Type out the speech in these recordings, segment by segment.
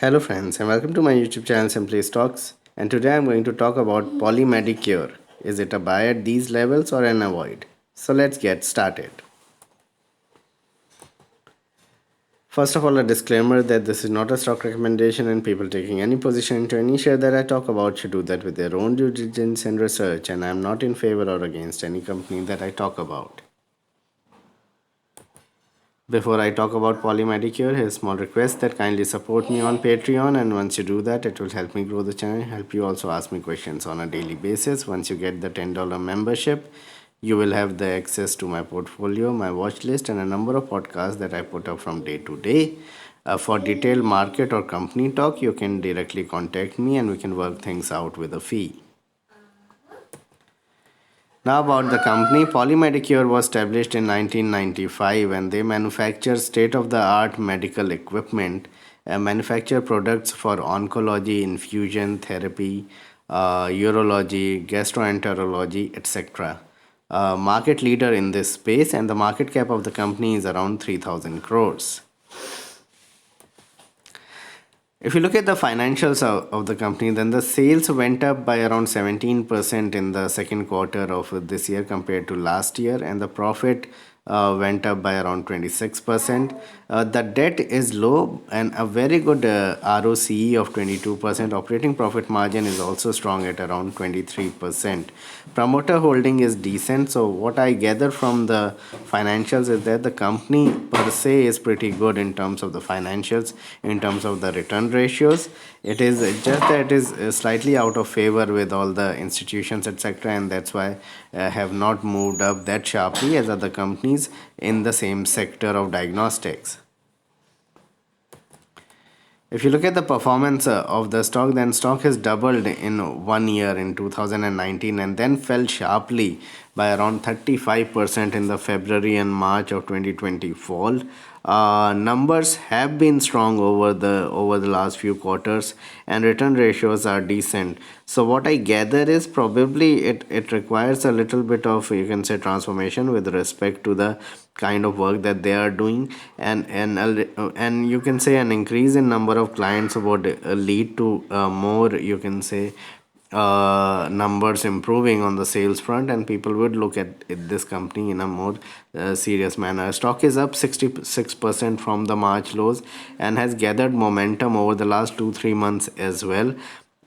Hello, friends, and welcome to my YouTube channel Simply Stocks. And today I'm going to talk about Polymedicure. Is it a buy at these levels or an avoid? So let's get started. First of all, a disclaimer that this is not a stock recommendation, and people taking any position into any share that I talk about should do that with their own due diligence and research. And I'm not in favor or against any company that I talk about. Before I talk about Polymedicure, here's a small request that kindly support me on Patreon, and once you do that, it will help me grow the channel, help you also ask me questions on a daily basis. Once you get the $10 membership, you will have the access to my portfolio, my watch list, and a number of podcasts that I put up from day to day. For detailed market or company talk, you can directly contact me and we can work things out with a fee. Now about the company, Polymedicure was established in 1995 and they manufacture state-of-the-art medical equipment, manufacture products for oncology, infusion therapy, urology, gastroenterology, etc. Market leader in this space, and the market cap of the company is around 3,000 crores. If you look at the financials of the company, then the sales went up by around 17% in the second quarter of this year compared to last year, and the profit went up by around 26%. The debt is low and a very good ROCE of 22%. Operating profit margin is also strong at around 23%. Promoter holding is decent. So, what I gather from the financials is that the company per se is pretty good in terms of the financials, in terms of the return ratios. It is just that it is slightly out of favor with all the institutions, etc., and that's why have not moved up that sharply as other companies in the same sector of diagnostics. If you look at the performance of the stock, then stock has doubled in 1 year in 2019 and then fell sharply by around 35% in the February and March of 2020 fall. Numbers have been strong over the last few quarters, and return ratios are decent. So what I gather is probably it requires a little bit of, you can say, transformation with respect to the kind of work that they are doing, and you can say an increase in number of clients would lead to more, you can say, numbers improving on the sales front, and people would look at this company in a more serious manner. Stock is up 66% from the March lows and has gathered momentum over the last 2-3 months as well.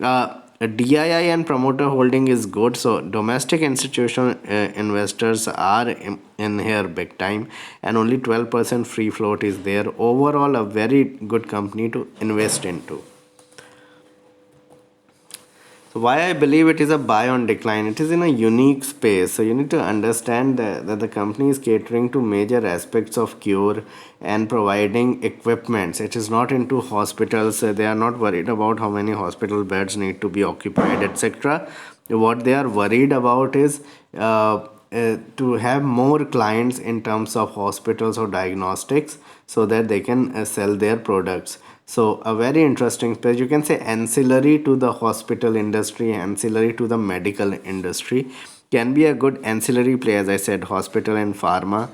DII and promoter holding is good, so domestic institutional investors are in here big time, and only 12% free float is there. Overall, a very good company to invest into. So why I believe it is a buy on decline? It is in a unique space. So you need to understand that the company is catering to major aspects of cure and providing equipments. It is not into hospitals. They are not worried about how many hospital beds need to be occupied, etc. What they are worried about is to have more clients in terms of hospitals or diagnostics so that they can sell their products. So a very interesting space, you can say, ancillary to the hospital industry, ancillary to the medical industry, can be a good ancillary play. As I said, hospital and pharma.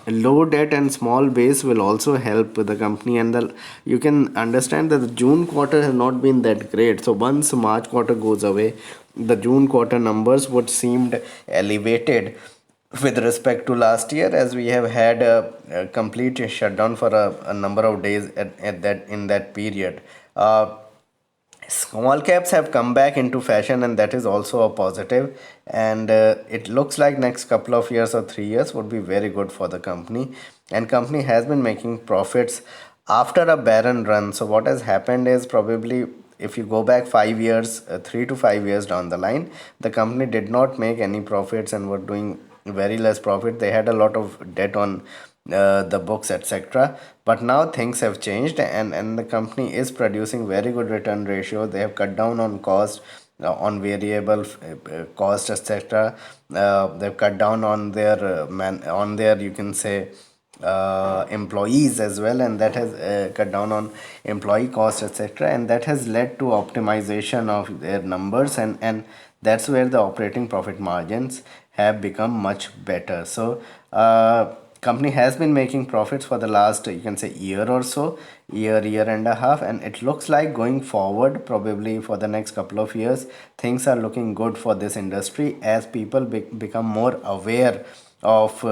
Low debt and small base will also help the company, and you can understand that the June quarter has not been that great. So once March quarter goes away, the June quarter numbers would seemed elevated with respect to last year, as we have had a complete shutdown for a number of days at that in that period. Small caps have come back into fashion, and that is also a positive, and it looks like next couple of years or 3 years would be very good for the company, and company has been making profits after a barren run. So what has happened is, probably if you go back 5 years, 3 to 5 years down the line, the company did not make any profits and were doing very less profit. They had a lot of debt on the books, etc. But now things have changed, and the company is producing very good return ratio. They have cut down on cost, on variable cost, etc. They've cut down on their you can say, employees as well, and that has cut down on employee cost, etc., and that has led to optimization of their numbers, and that's where the operating profit margins have become much better. So company has been making profits for the last, you can say, year or so, year and a half, and it looks like going forward, probably for the next couple of years, things are looking good for this industry as people become more aware of,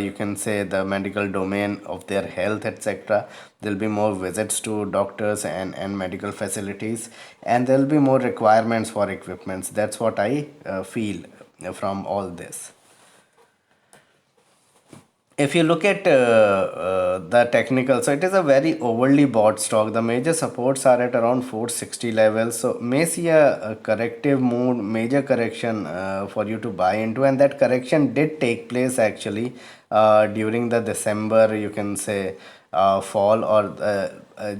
you can say, the medical domain of their health, etc. There'll be more visits to doctors and medical facilities, and there'll be more requirements for equipments. That's what I feel from all this. If you look at the technical, so it is a very overly bought stock. The major supports are at around 460 levels, so may see a corrective move, major correction for you to buy into, and that correction did take place actually during the December, you can say, fall, or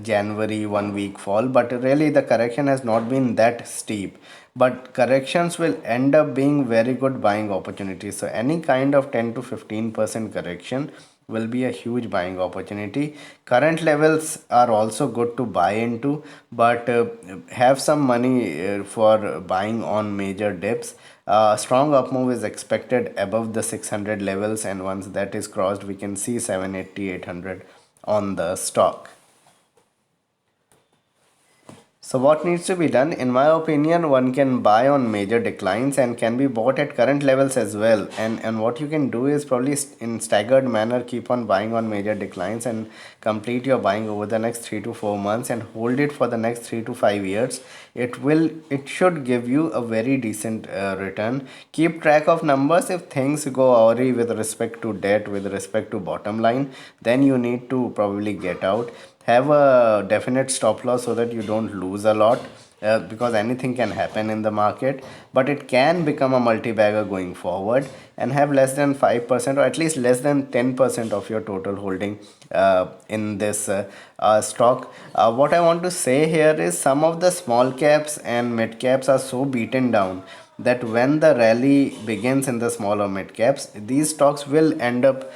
January 1 week fall, but really the correction has not been that steep. But corrections will end up being very good buying opportunities. So any kind of 10 to 15% correction will be a huge buying opportunity. Current levels are also good to buy into, but have some money for buying on major dips. Strong up move is expected above the 600 levels, and once that is crossed, we can see 780, 800 on the stock. So what needs to be done? In my opinion, one can buy on major declines and can be bought at current levels as well. And what you can do is probably in staggered manner keep on buying on major declines and complete your buying over the next 3 to 4 months and hold it for the next 3 to 5 years. It should give you a very decent return. Keep track of numbers. If things go awry with respect to debt, with respect to bottom line, then you need to probably get out. Have a definite stop loss so that you don't lose a lot, because anything can happen in the market, but it can become a multi-bagger going forward, and have less than 5% or at least less than 10% of your total holding in this stock. What I want to say here is some of the small caps and mid caps are so beaten down that when the rally begins in the small or mid caps, these stocks will end up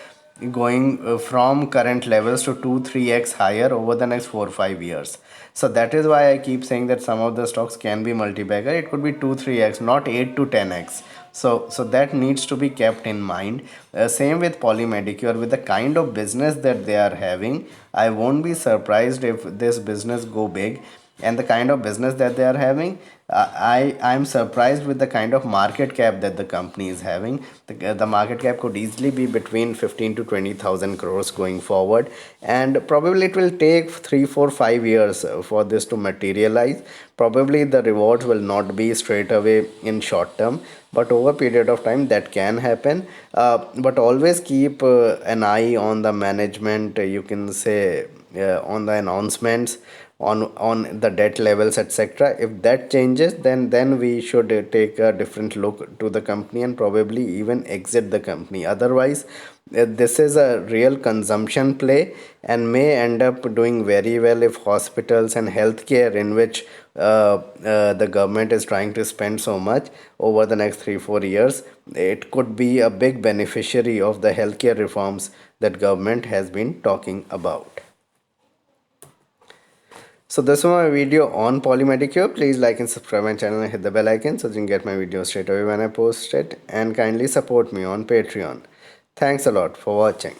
going from current levels to 2 3x higher over the next 4 5 years. So that is why I keep saying that some of the stocks can be multi-bagger. It could be 2 3x, not 8 to 10x. So that needs to be kept in mind. Same with Poly Medicure. With the kind of business that they are having, I won't be surprised if this business go big, and the kind of business that they are having, I'm surprised with the kind of market cap that the company is having. The market cap could easily be between 15 to 20,000 crores going forward, and probably it will take 3 4 5 years for this to materialize. Probably the rewards will not be straight away in short term, but over a period of time that can happen. But always keep an eye on the management, you can say, on the announcements, on the debt levels, etc. If that changes, then we should take a different look to the company and probably even exit the company. Otherwise, this is a real consumption play and may end up doing very well if hospitals and healthcare, in which the government is trying to spend so much over the next 3 4 years, it could be a big beneficiary of the healthcare reforms that government has been talking about. So this was my video on Polymedicure. Please like and subscribe my channel and hit the bell icon so you can get my videos straight away when I post it. And kindly support me on Patreon. Thanks a lot for watching.